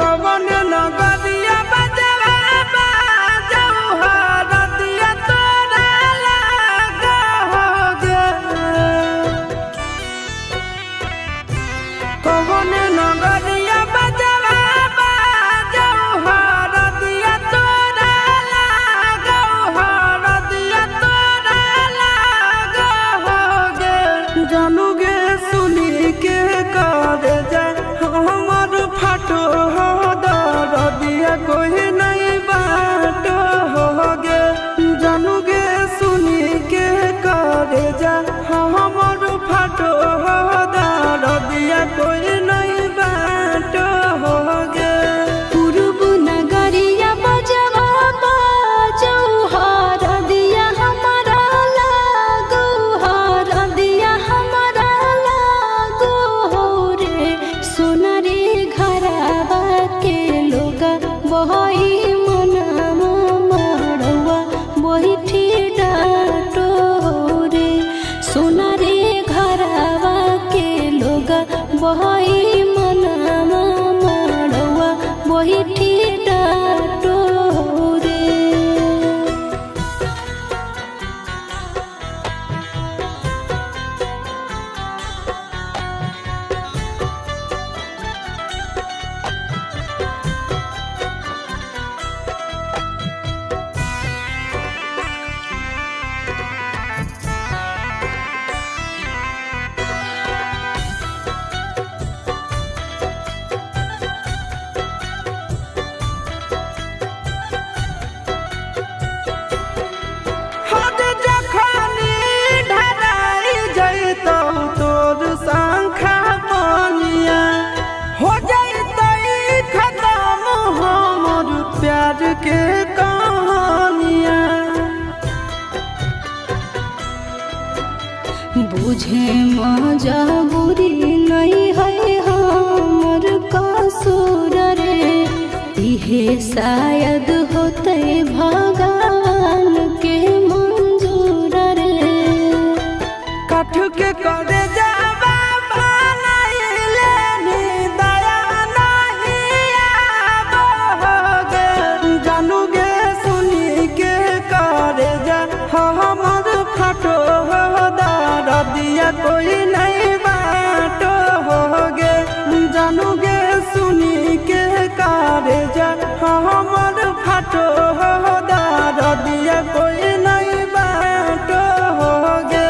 कवन नगरिया बजवा बाजऊ हरदिया तोरा लागोगे। कवन नगरिया बजवा बाजऊ हरदिया तोरा लागोगे, हरदिया तोरा लागोगे। जानू गे सुनी के कर जा हमर फाटो हो दरदिया कोई नहीं बाटो होगे। जानू गे सुनी के कर जा हमर फाटो हो दरदिया कोई नहीं बाटो होगे। पूर्व नगरिया बजवा बाजऊ हरदिया हमारा लागो, हरदिया हमारा लागो रे। सोना रे घरवा के लोगा बहई मनामा मड़वा बहिठी डाटो रे। सोना रे घरवा के लोगा बहई मनामा मड़वा बहिठी डाटो रे। हद जखनी ढराई जइतौ तोर शंखा बनिया, हो जइतै खत्म हमर प्यार के कहानिया। बुझे मजबूरी नहीं है हमर कसूर रे। इहे शायद होते भगवान के मंजूर रे। कठ के करे जावा बनैले नी दया नहीं आवोगे। जानू गे सुनी के करे जा हमर फाटो हो दरदिया कोई नहीं बाटो होगे। जानू गे सुनी के करे जा हमर फाटो हो दरदिया कोई नहीं बाटो होगे।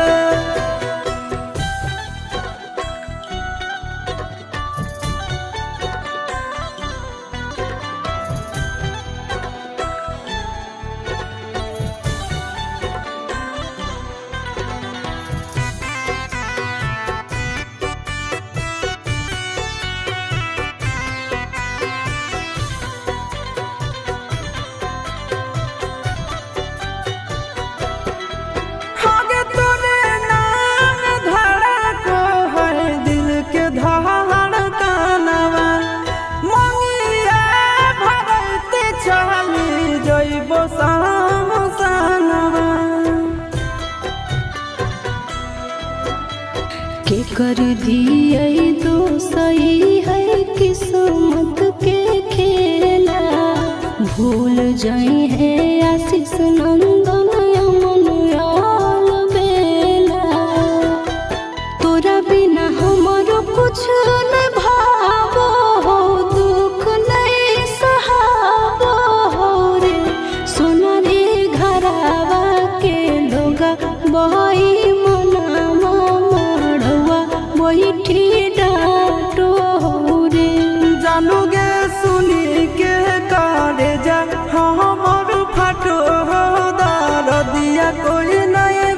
आगे तोरे नाम धड़को है दिल के धड़कनवा, मंगिया भरते चली जइबो सामसनवा। के कर दिए दोसई है किस्मत के खेला। भूल जाई है आशीष नंदन अमन याल बेला। तोरा बिना हमरो कुछ न भावो हो, दुख नहीं सहावो हो रे। सोना रे घरवा के लोगा बहई मनामा मड़वा बहिठी डाटो रे। जानू गे सुनी के करे जा हमर फाटो हो दरदिया कोई नहीं